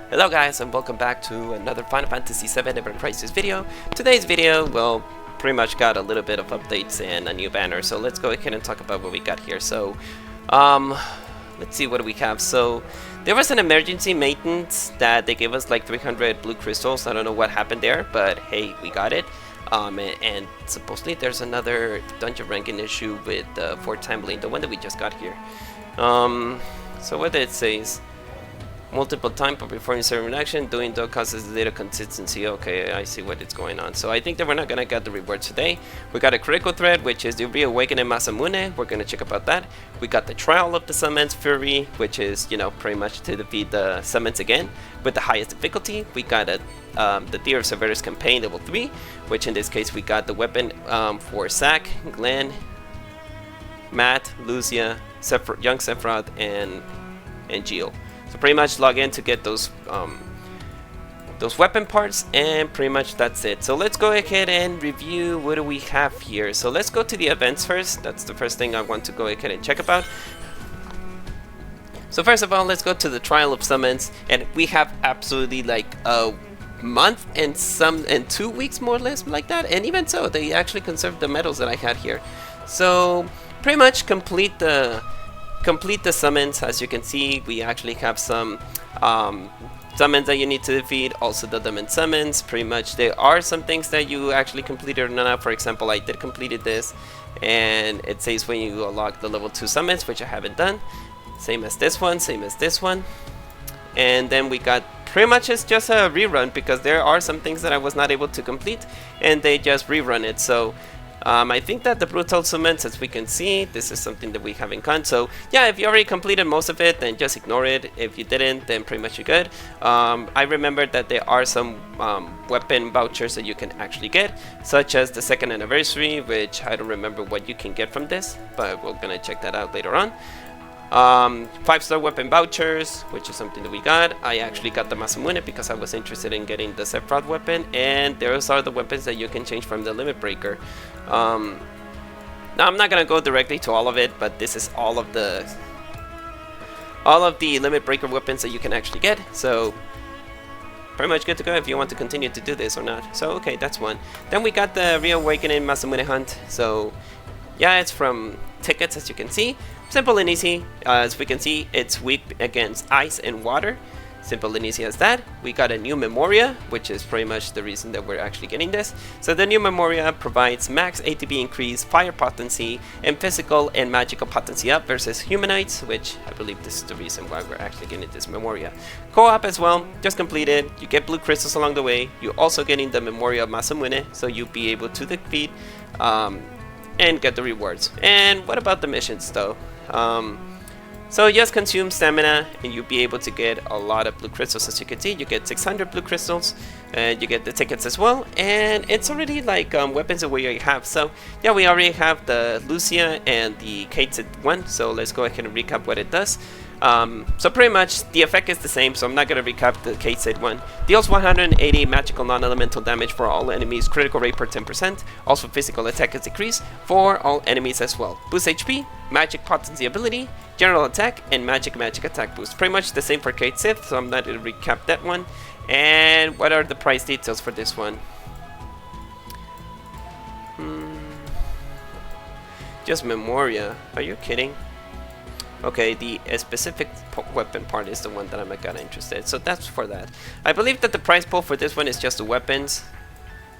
Hello guys, and welcome back to another Final Fantasy VII Ever Crisis video. Today's video, well, pretty much got a little bit of updates and a new banner, so let's go ahead and talk about what we got here. So, let's see what do we have. So, there was an emergency maintenance that they gave us like 300 blue crystals. I don't know what happened there, but hey, we got it. And supposedly there's another dungeon ranking issue with Fort Tambling, the one that we just got here. So what it says, multiple time for performing certain action, doing though causes data consistency. Okay, I see what is going on. So I think that we're not gonna get the rewards today. We got a critical threat, which is the Reawakened and Masamune. We're gonna check about that. We got the trial of the summons Fury, which is, you know, pretty much to defeat the summons again with the highest difficulty. We got a the Deer of Severus campaign level 3, which in this case we got the weapon for Zack, Glenn, Matt, Lucia, young Sephiroth, and Jill. So pretty much log in to get those weapon parts, and pretty much that's it. So let's go ahead and review what do we have here. So let's go to the events first. That's the first thing I want to go ahead and check about. So first of all, let's go to the Trial of Summons, and we have absolutely like a month and 2 weeks more or less like that, and even so they actually conserved the medals that I had here. So pretty much complete the summons. As you can see, we actually have some summons that you need to defeat, also the demon summons. Pretty much there are some things that you actually completed or not. For example, I did completed this, and it says when you unlock the level 2 summons, which I haven't done. Same as this one, and then we got pretty much it's just a rerun, because there are some things that I was not able to complete and they just rerun it. So I think that the brutal summons, as we can see, this is something that we haven't done. So yeah, if you already completed most of it, then just ignore it. If you didn't, then pretty much you're good. I remember that there are some weapon vouchers that you can actually get, such as the 2nd anniversary, which I don't remember what you can get from this, but we're gonna check that out later on. 5-star weapon vouchers, which is something that we got. I actually got the Masamune because I was interested in getting the Sephiroth weapon, and those are the weapons that you can change from the limit breaker. Now I'm not gonna go directly to all of it, but this is all of the limit breaker weapons that you can actually get. So pretty much good to go if you want to continue to do this or not. So okay, that's one. Then we got the Reawakened Masamune hunt. So yeah, it's from tickets, as you can see. Simple and easy. As we can see, it's weak against ice and water. Simple and easy as that. We got a new Memoria, which is pretty much the reason that we're actually getting this. So the new Memoria provides max ATB increase, fire potency, and physical and magical potency up versus humanoids, which I believe this is the reason why we're actually getting this Memoria. Co-op as well, just completed. You get blue crystals along the way. You're also getting the Memoria of Masamune, so you'll be able to defeat and get the rewards. And what about the missions though? So just consume stamina and you'll be able to get a lot of blue crystals. As you can see, you get 600 blue crystals, and you get the tickets as well, and it's already like weapons that we already have. So yeah, we already have the Lucia and the XIII one, so let's go ahead and recap what it does. So pretty much the effect is the same, so I'm not going to recap the XIII one. Deals 180 magical non-elemental damage for all enemies, critical rate per 10%. Also physical attack is decreased for all enemies as well. Boost HP, magic potency ability, general attack, and magic attack boost. Pretty much the same for XIII, so I'm not going to recap that one. And what are the price details for this one? Just Memoria. Are you kidding? Okay, the specific weapon part is the one that I'm kinda interested. So that's for that. I believe that the price pool for this one is just the weapons.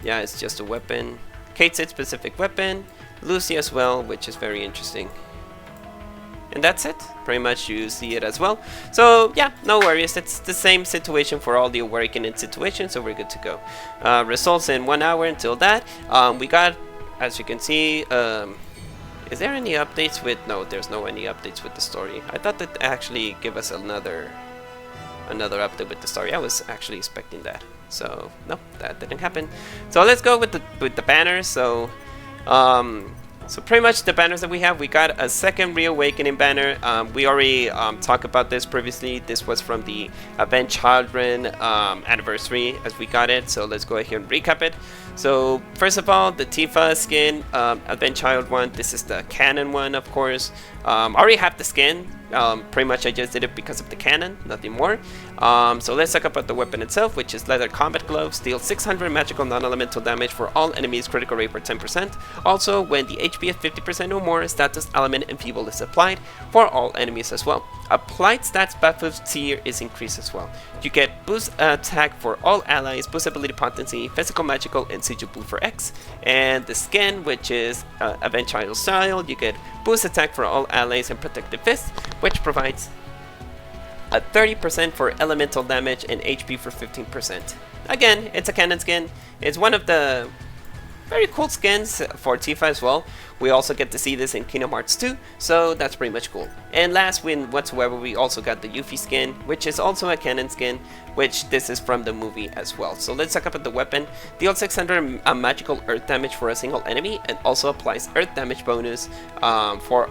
Yeah, it's just a weapon. XIII specific weapon. Lucy as well, which is very interesting. And that's it. Pretty much you see it as well. So yeah, no worries. It's the same situation for all the Awakening situations, so we're good to go. Results in 1 hour until that. We got, as you can see, is there any updates with... No, there's no any updates with the story. I thought that actually give us another update with the story. I was actually expecting that. So no, that didn't happen. So let's go with the banners. So so pretty much the banners that we have, we got a second Reawakening banner. We already talked about this previously. This was from the XIII anniversary as we got it. So let's go ahead and recap it. So first of all, the Tifa skin, XIII one. This is the canon one, of course. I already have the skin. Pretty much I just did it because of the cannon, nothing more. So let's talk about the weapon itself, which is leather combat gloves. Deals 600 magical non-elemental damage for all enemies, critical rate for 10%. Also, when the HP is 50% or more, status element enfeeble is applied for all enemies as well. Applied stats buff tier is increased as well. You get boost attack for all allies, boost ability potency, physical, magical, and sigil for X. And the skin, which is Avenge Idol style, you get boost attack for all allies and protective fist, which provides a 30% for elemental damage and HP for 15%. Again, it's a canon skin. It's one of the very cool skins for Tifa as well. We also get to see this in Kingdom Hearts 2, so that's pretty much cool. And last win whatsoever, we also got the Yuffie skin, which is also a canon skin, which this is from the movie as well. So let's talk about the weapon. Deals 600 magical earth damage for a single enemy, and also applies earth damage bonus for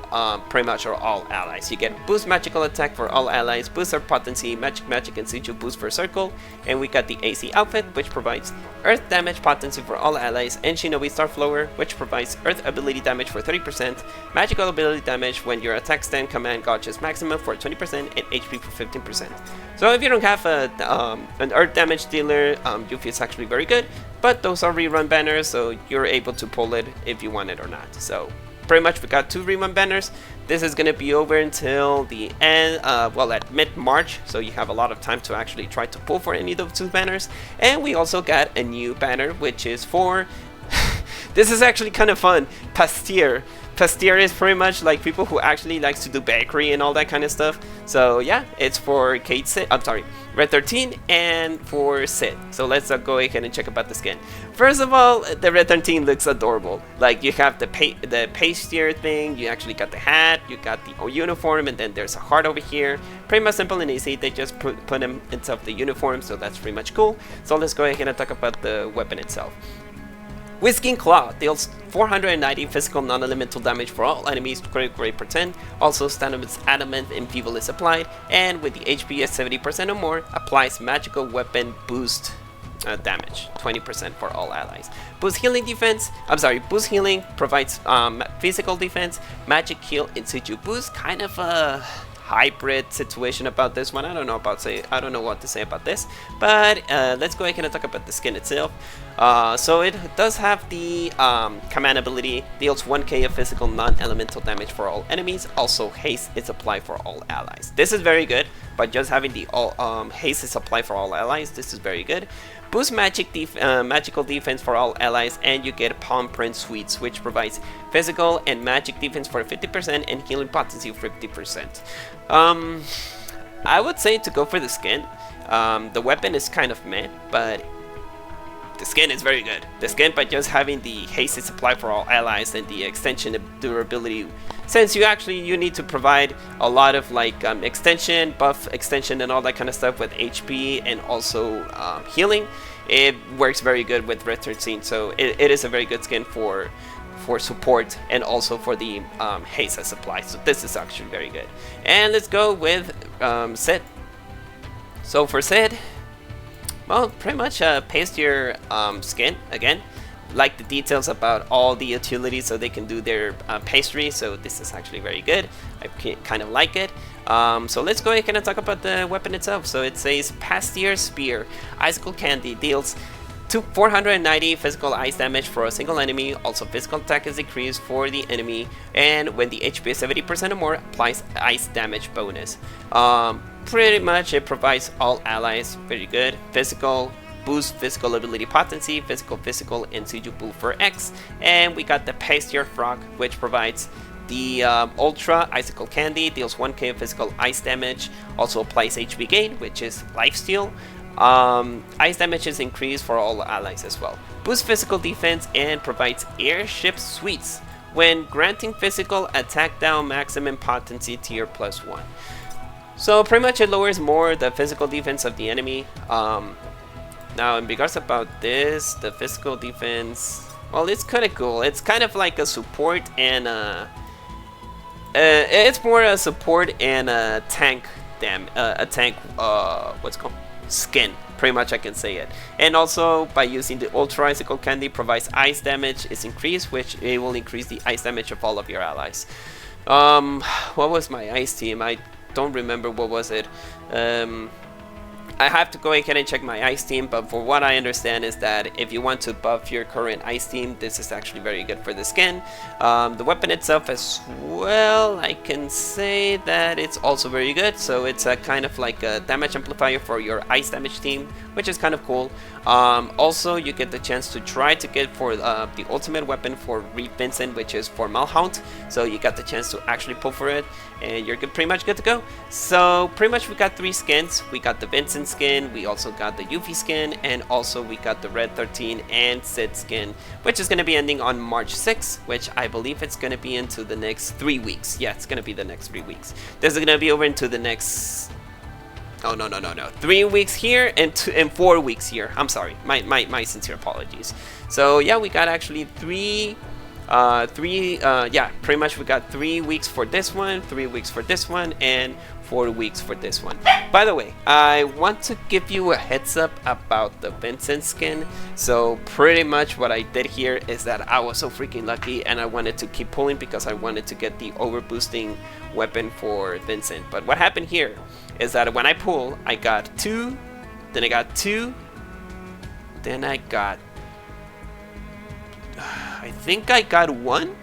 pretty much all allies. You get boost magical attack for all allies, boost earth potency, magic and sigil boost for circle, and we got the AC outfit, which provides earth damage potency for all allies, and Shinobi Starflower, which provides earth ability damage for 30%, magical ability damage when your attack stand command gauges maximum for 20%, and HP for 15%. So if you don't have an earth damage dealer, Yuffie is actually very good, but those are rerun banners, so you're able to pull it if you want it or not. So pretty much we got 2 rerun banners. This is going to be over until the end, well, at mid-March, so you have a lot of time to actually try to pull for any of those 2 banners. And we also got a new banner, which is for this is actually kind of fun. Pastier. Pastier is pretty much like people who actually likes to do bakery and all that kind of stuff. So yeah, it's for Cid. I'm sorry, Red 13 and for Cid. So let's go ahead and check about the skin. First of all, the Red 13 looks adorable. Like you have the Pastier thing. You actually got the hat. You got the uniform, and then there's a heart over here. Pretty much simple and easy. They just put him inside the uniform, so that's pretty much cool. So let's go ahead and talk about the weapon itself. Whisking Claw deals 490 physical non-elemental damage for all enemies, critical rate per 10. Also, Status Adamant Enfeeble is applied, and with the HP at 70% or more, applies magical weapon boost damage, 20% for all allies. Boost healing defense. Boost healing provides physical defense, magic heal, and sigil boost. Kind of a hybrid situation about this one. I don't know what to say about this, but let's go ahead and talk about the skin itself. So it does have the command ability, deals 1k of physical non-elemental damage for all enemies. Also, haste is applied for all allies. This is very good, but just having the haste is applied for all allies, this is very good. Boost magical defense for all allies, and you get Palm Print Suites, which provides physical and magic defense for 50% and healing potency for 50%. I would say to go for the skin. The weapon is kind of meh, but the skin is very good. The skin, by just having the haste is applied for all allies and the extension of durability, since you need to provide a lot of like extension, buff extension, and all that kind of stuff with HP and also healing. It works very good with Red 13, so it is a very good skin for support and also for the haste as applied. So this is actually very good. And let's go with Cid. So for Cid, well, pretty much paste your skin again. Like the details about all the utilities so they can do their pastry, so this is actually very good. I kind of like it. So let's go ahead and talk about the weapon itself. So it says Pastier Spear. Icicle Candy deals 490 physical ice damage for a single enemy. Also, physical attack is decreased for the enemy, and when the HP is 70% or more, applies ice damage bonus. Pretty much it provides all allies very good. Physical boost, physical ability potency, physical, and sigil for X. And we got the Pastier Frog, which provides the Ultra Icicle Candy, deals 1k of physical ice damage. Also applies HP gain, which is lifesteal. Ice damage is increased for all allies as well. Boosts physical defense and provides airship suites when granting physical attack down maximum potency tier +1. So pretty much it lowers more the physical defense of the enemy. Now in regards about this, the physical defense, well, it's kind of cool. It's kind of like a support and it's more a support and a tank what's called skin, pretty much I can say it. And also by using the Ultra Icicle Candy, provides ice damage is increased, which it will increase the ice damage of all of your allies. What was my ice team? I don't remember what was it. I have to go ahead and check my ice team, but for what I understand is that if you want to buff your current ice team, this is actually very good for the skin. The weapon itself as well, I can say that it's also very good. So it's a kind of like a damage amplifier for your ice damage team, which is kind of cool. Also, you get the chance to try to get for the ultimate weapon for Reed Vincent, which is for Malhound. So you got the chance to actually pull for it, and you're pretty much good to go. So pretty much we got 3 skins. We got the Vincent skin, we also got the Yuffie skin, and also we got the Red 13 and Cid skin, which is going to be ending on March 6th, which I believe it's going to be into the next 3 weeks. Yeah, it's going to be the next 3 weeks. This is going to be over into the next... Oh, no. 3 weeks here and 4 weeks here. I'm sorry. My sincere apologies. So, yeah, we got actually yeah, pretty much we got 3 weeks for this one, 3 weeks for this one, and 4 weeks for this one. By the way, I want to give you a heads up about the Vincent skin. So pretty much what I did here is that I was so freaking lucky, and I wanted to keep pulling because I wanted to get the overboosting weapon for Vincent. But what happened here is that when I pull, I got 2, then I got 2, then I got... I think I got 1.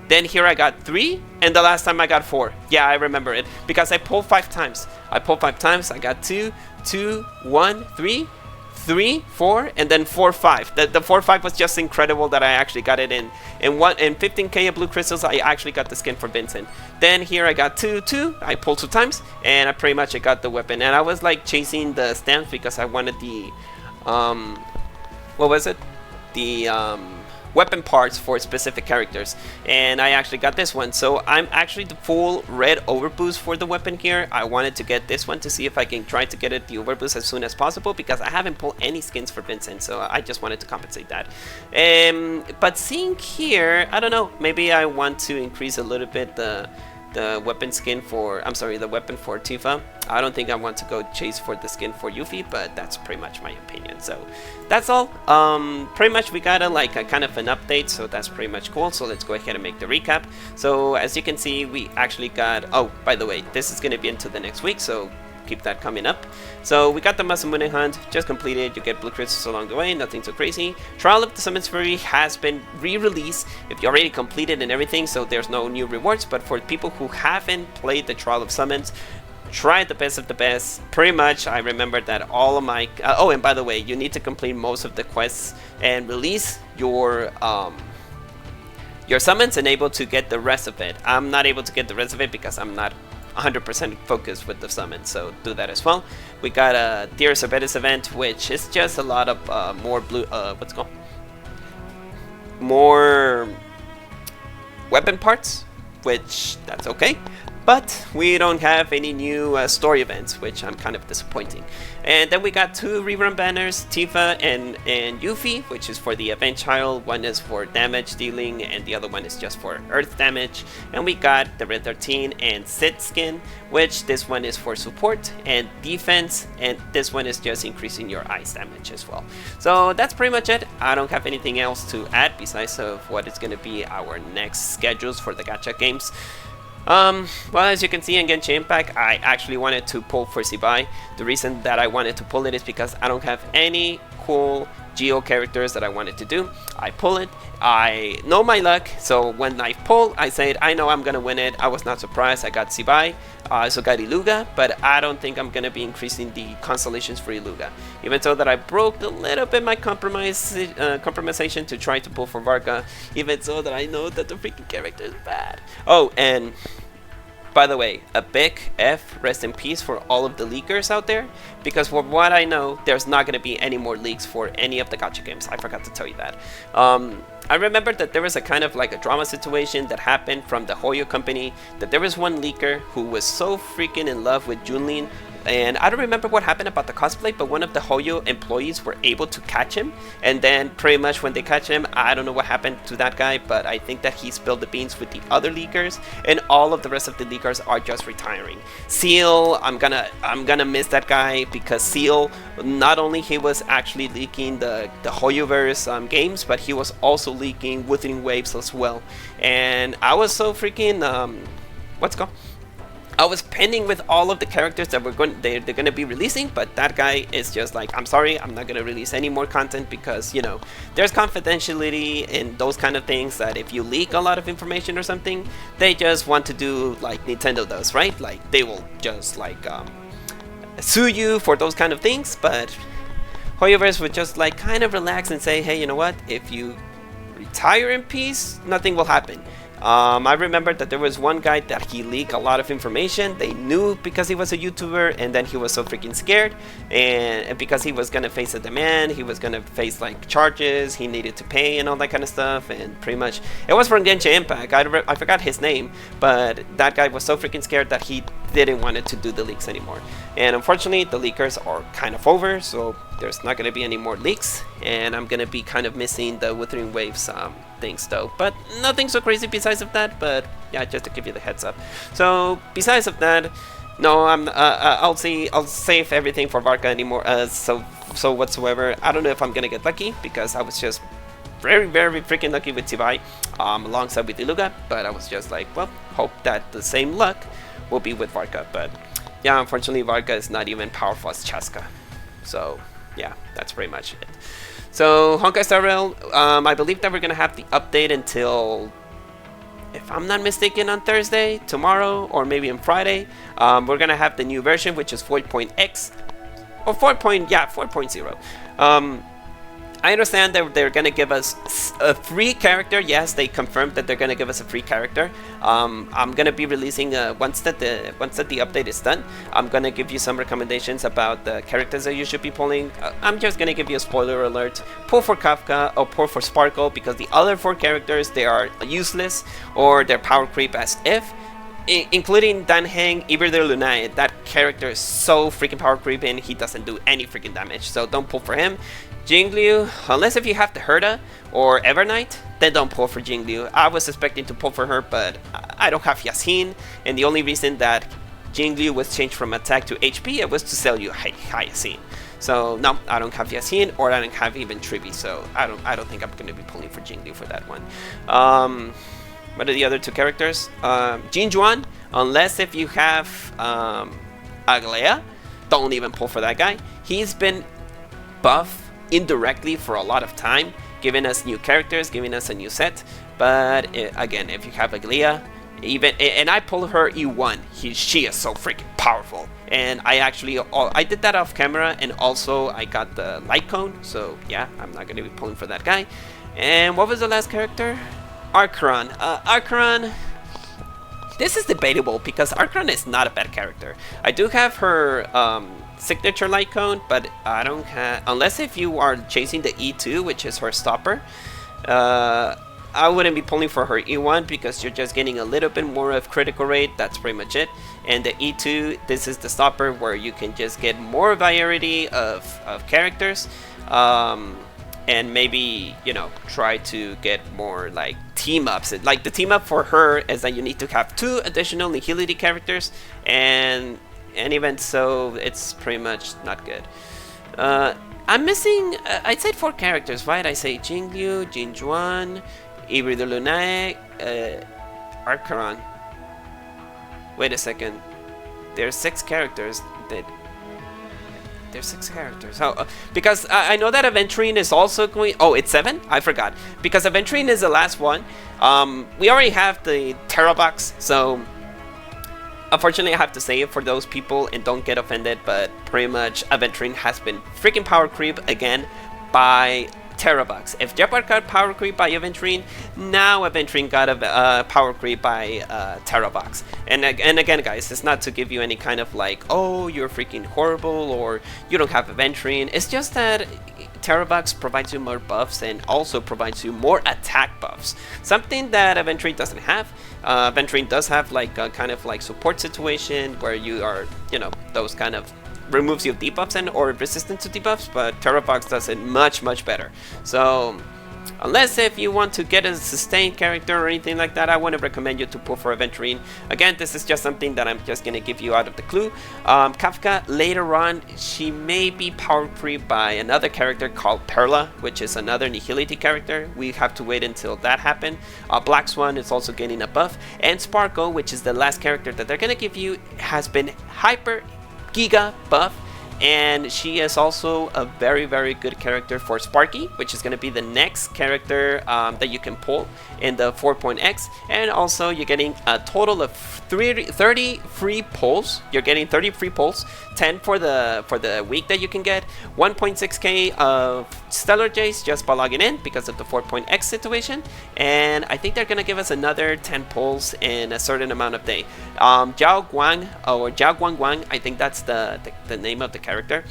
Then here I got 3, and the last time I got 4. Yeah, I remember it because I pulled 5 times. I pulled 5 times. I got 2, 2, 1, 3, 3, 4, and then 4, 5. The 4, 5 was just incredible that I actually got it in 15k of blue crystals. I actually got the skin for Vincent. Then here I got 2, 2. I pulled 2 times, and I pretty much got the weapon. And I was like chasing the stamps because I wanted the what was it? The weapon parts for specific characters, and I actually got this one. So I'm actually the full red overboost for the weapon here. I wanted to get this one to see if I can try to get it the overboost as soon as possible because I haven't pulled any skins for Vincent, so I just wanted to compensate that. But seeing here, I don't know, maybe I want to increase a little bit the weapon skin for, I'm sorry, the weapon for Tifa. I don't think I want to go chase for the skin for Yuffie, but that's pretty much my opinion. So that's all. Pretty much we got a kind of an update, so that's pretty much cool. So let's go ahead and make the recap. So as you can see, we actually got, oh, by the way, this is going to be into the next week, so keep that coming up. So we got the Masamune hunt just completed. You get blue crystals along the way, nothing too crazy. Trial of the Summons Fury has been re-released if you already completed and everything, so there's no new rewards. But for people who haven't played the Trial of Summons, try the best of the best. Pretty much I remember that all of my oh, and by the way, you need to complete most of the quests and release your summons and able to get the rest of it. I'm not able to get the rest of it because I'm not 100% focused with the summon, so do that as well. We got a Dear Cerberus event, which is just a lot of more blue what's it called, more weapon parts, which that's okay, but we don't have any new story events, which I'm kind of disappointing. And then we got 2 rerun banners, Tifa and Yuffie, which is for the event child. One is for damage dealing and the other one is just for earth damage. And we got the Red 13 and Cid skin, which this one is for support and defense, and this one is just increasing your ice damage as well. So that's pretty much it. I don't have anything else to add besides of what is going to be our next schedules for the gacha games. Well, as you can see in Genshin Impact, I actually wanted to pull for Zibai. The reason that I wanted to pull it is because I don't have any cool Geo characters that I wanted to do. I pull it, I know my luck, so when I pull, I said, I know I'm gonna win it. I was not surprised. I got Zibai, I also got Iluga, but I don't think I'm gonna be increasing the constellations for Iluga. Even so that I broke a little bit my compromisation to try to pull for Varga, even so that I know that the freaking character is bad. Oh, and by the way, a big F, rest in peace for all of the leakers out there, because from what I know, there's not going to be any more leaks for any of the gacha games. I forgot to tell you that. I remember that there was a kind of like a drama situation that happened from the Hoyo company, that there was one leaker who was so freaking in love with Junlin, and I don't remember what happened about the cosplay, but one of the Hoyo employees were able to catch him, and then pretty much when they catch him, I don't know what happened to that guy, but I think that he spilled the beans with the other leakers, and all of the rest of the leakers are just retiring. Seal, I'm gonna miss that guy, because Seal, not only he was actually leaking the Hoyoverse games, but he was also leaking Wuthering Waves as well, and I was so freaking what's it called? I was pending with all of the characters that they're going to be releasing, but that guy is just like, I'm sorry, I'm not going to release any more content because, you know, there's confidentiality and those kind of things that if you leak a lot of information or something, they just want to do like Nintendo does, right? Like they will just like sue you for those kind of things, but Hoyoverse would just like kind of relax and say, hey, you know what, if you retire in peace, nothing will happen. I remember that there was one guy that he leaked a lot of information. They knew because he was a YouTuber, and then he was so freaking scared, and because he was gonna face a demand, he was gonna face like charges, he needed to pay and all that kind of stuff, and pretty much it was from Genshin Impact. I forgot his name, but that guy was so freaking scared that he didn't want to do the leaks anymore. And unfortunately, the leakers are kind of over, so there's not gonna be any more leaks, and I'm gonna be kind of missing the Withering Waves things though, but nothing so crazy besides of that. But yeah, just to give you the heads up. So besides of that, no, I'll save everything for Varka anymore. So whatsoever. I don't know if I'm gonna get lucky because I was just very freaking lucky with Tifa alongside with Iluga, but I was just like, well, hope that the same luck will be with Varka. But yeah, unfortunately Varka is not even powerful as Chaska. So yeah, that's pretty much it. So Honkai Star Rail, I believe that we're gonna have the update until, if I'm not mistaken, on Thursday, tomorrow, or maybe on Friday. We're gonna have the new version, which is 4.x or 4.0. I understand that they're gonna give us a free character. Yes, they confirmed that they're gonna give us a free character. I'm gonna be releasing once that the update is done. I'm gonna give you some recommendations about the characters that you should be pulling. I'm just gonna give you a spoiler alert: pull for Kafka or pull for Sparkle, because the other 4 characters, they are useless or they're power creep as if. Including Danheng, Ibir Lunae. That character is so freaking power creeping, he doesn't do any freaking damage, so don't pull for him. Jingliu, unless if you have the Herda or Evernight, then don't pull for Jingliu. I was expecting to pull for her, but I don't have Yasin, and the only reason that Jingliu was changed from attack to HP, it was to sell you high Yasin. So no, I don't have Yasin, or I don't have even Trivi, so I don't think I'm going to be pulling for Jingliu for that one. What are the other 2 characters? Jinjuan, unless if you have Aglea, don't even pull for that guy. He's been buffed indirectly for a lot of time, giving us new characters, giving us a new set. But again, if you have Aglea, and I pulled her E1, she is so freaking powerful. And I did that off camera, and also I got the light cone. So yeah, I'm not gonna be pulling for that guy. And what was the last character? Archeron. Archeron, this is debatable because Archeron is not a bad character. I do have her signature light cone, but I don't have, unless if you are chasing the E2, which is her stopper. I wouldn't be pulling for her E1 because you're just getting a little bit more of critical rate. That's pretty much it. And the E2, this is the stopper where you can just get more variety of characters. And maybe, you know, try to get more like team ups. Like the team up for her is that you need to have 2 additional Nihility characters, and even so, it's pretty much not good. I'm missing, I said 4 characters, right? I say Jingliu, Jinjuan, Ibir de Lunae, Archeron. Wait a second. There's 6 characters that. There's 6 characters. Oh, because I know that Aventurine is also going. Oh, it's 7? I forgot. Because Aventurine is the last one. We already have the Terra box, so unfortunately I have to say it for those people, and don't get offended, but pretty much Aventurine has been freaking power creep again by Terra box. If Jeopard got power creep by Aventurine, now Aventurine got a power creep by Terra box. And again, guys, it's not to give you any kind of like, oh, you're freaking horrible or you don't have Aventurine. It's just that Terra box provides you more buffs and also provides you more attack buffs. Something that Aventurine doesn't have. Aventurine does have like a kind of like support situation where you are, you know, those kind of removes you debuffs and or resistance to debuffs, but Terra box does it much better. So Unless if you want to get a sustained character or anything like that, I wouldn't recommend you to pull for Aventurine. Again, this is just something that I'm just gonna give you out of the clue. Kafka, later on, she may be powered free by another character called Perla, which is another Nihility character. We have to wait until that happens. Black Swan is also getting a buff. And Sparkle, which is the last character that they're gonna give you, has been hyper giga buff. And she is also a very, very good character for Sparky, which is going to be the next character that you can pull in the 4.x. And also you're getting a total of 30 free pulls. You're getting 30 free pulls, 10 for the week that you can get, 1.6k of Stellar Jays just by logging in because of the 4.x situation. And I think they're going to give us another 10 pulls in a certain amount of day. Jiao Guang, or Jiao Guang, I think that's the name of the character.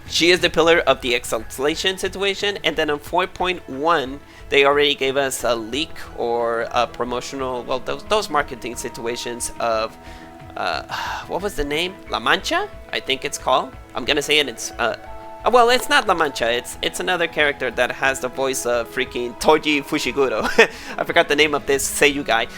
She is the pillar of the exaltation situation, and then on 4.1 they already gave us a leak or a promotional, well, those marketing situations of what was the name? La Mancha, I think it's called. I'm gonna say it. It's well, it's not La Mancha. It's another character that has the voice of freaking Toji Fushiguro. I forgot the name of this Seiyu guy.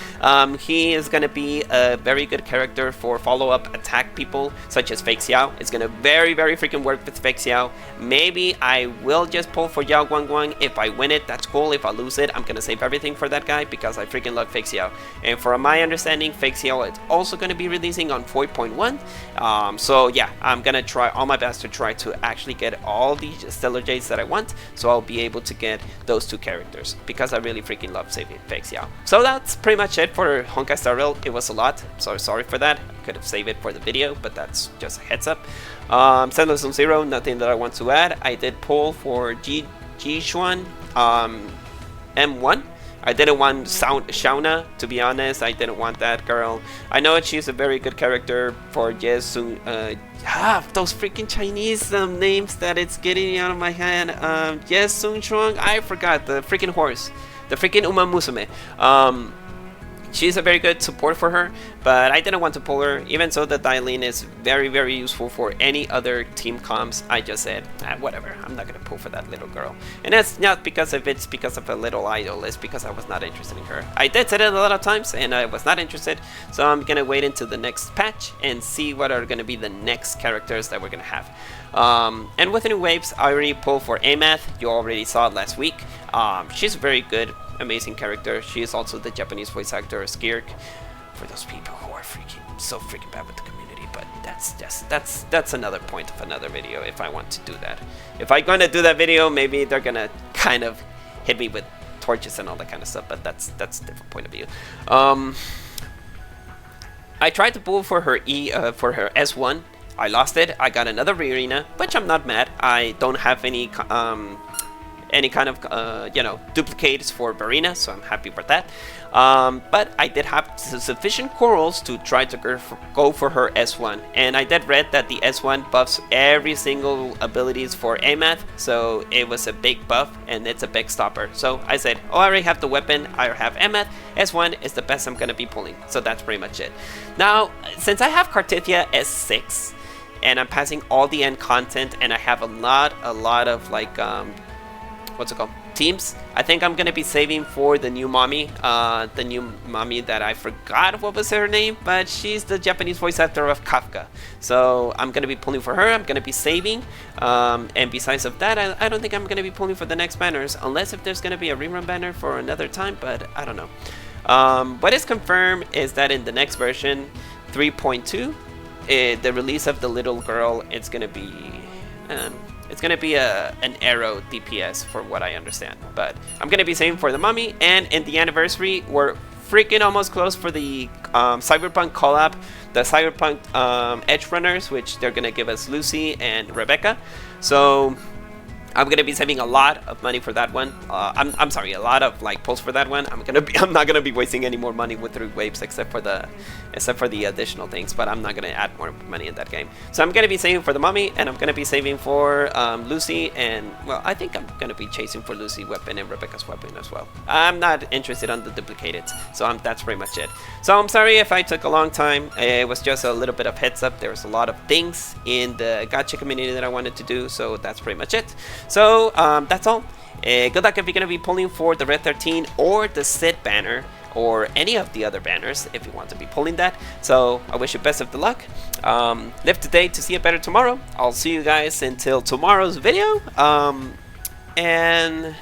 He is gonna be a very good character for follow-up attack people such as Fake Xiao. It's gonna very, very freaking work with Fake Xiao. Maybe I will just pull for Yao Guang Guang. If I win it, that's cool. If I lose it, I'm gonna save everything for that guy because I freaking love Fake Xiao. And from my understanding, Fake Xiao is also gonna be releasing on 4.1. So yeah, I'm gonna try all my best to try to actually get all the Stellar Jades that I want, so I'll be able to get those two characters because I really freaking love saving Fake Xiao. So that's pretty much it for Honkai Star Rail. It was a lot, so sorry for that. I could have saved it for the video, but that's just a heads up. Senless Zero, nothing that I want to add. I did pull for Jishuan M1. I didn't want Shauna, to be honest. I didn't want that girl. I know she's a very good character for Jesu. Those freaking Chinese names that it's getting out of my head. Jesung Chuang. I forgot the freaking horse. The freaking Uma Musume. She's a very good support for her, but I didn't want to pull her. Even so, the Dailin is very, very useful for any other team comps. I just said, whatever, I'm not gonna pull for that little girl. And that's not because of it's because of a little idol, it's because I was not interested in her. I did say it a lot of times, and I was not interested, so I'm gonna wait until the next patch and see what are gonna be the next characters that we're gonna have. And with the new waves, I already pulled for Amath. You already saw it last week. She's very good. Amazing character. She is also the Japanese voice actor Skirk, for those people who are so freaking bad with the community. But that's another point of another video if I want to do that. If I'm gonna do that video, maybe they're gonna kind of hit me with torches and all that kind of stuff, but that's a different point of view. I tried to pull for her for her S1. I lost it. I got another Rerun, which I'm not mad. I don't have any kind of duplicates for Verena, so I'm happy with that. But I did have sufficient corals to try to go for her S1, and I did read that the S1 buffs every single abilities for Amath, so it was a big buff and it's a big stopper. So I said, oh, I already have the weapon, I have Amath, S1 is the best I'm gonna be pulling. So that's pretty much it. Now, since I have Cartithia S6 and I'm passing all the end content, and I have a lot of like what's it called? Teams. I think I'm gonna be saving for the new mommy that I forgot what was her name, but she's the Japanese voice actor of Kafka. So I'm gonna be pulling for her. I'm gonna be saving, and besides of that, I don't think I'm gonna be pulling for the next banners, unless if there's gonna be a rerun banner for another time. But I don't know. What is confirmed is that in the next version, 3.2, the release of the little girl, it's gonna be an arrow DPS for what I understand, but I'm gonna be saving for the mummy. And in the anniversary, we're freaking almost close for the Cyberpunk collab, the Cyberpunk Edge Runners, which they're gonna give us Lucy and Rebecca. So I'm gonna be saving a lot of money for that one. I'm sorry, a lot of like pulls for that one. I'm not gonna be wasting any more money with 3 waves except for the additional things. But I'm not gonna add more money in that game. So I'm gonna be saving for the mummy, and I'm gonna be saving for Lucy, and well, I think I'm gonna be chasing for Lucy weapon and Rebecca's weapon as well. I'm not interested on the duplicated, so that's pretty much it. So I'm sorry if I took a long time. It was just a little bit of heads up. There was a lot of things in the gacha community that I wanted to do, so that's pretty much it. So that's all. Good luck if you're going to be pulling for the Red 13 or the Cid banner, or any of the other banners if you want to be pulling that. So I wish you best of the luck. Live today to see it better tomorrow. I'll see you guys until tomorrow's video. And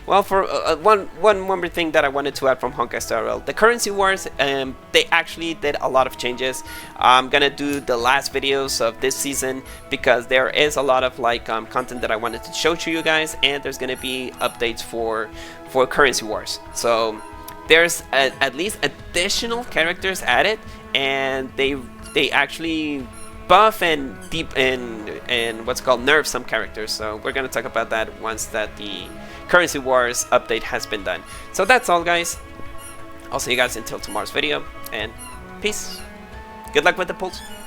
well, for one more thing that I wanted to add from Honkai Star Rail, the currency wars, they actually did a lot of changes. I'm gonna do the last videos of this season because there is a lot of like content that I wanted to show to you guys, and there's gonna be updates for currency wars. So there's at least additional characters added, and they actually buff and deep and what's called nerf some characters. So we're gonna talk about that once that the currency wars update has been done. So that's all, guys. I'll see you guys until tomorrow's video, and peace. Good luck with the pulls.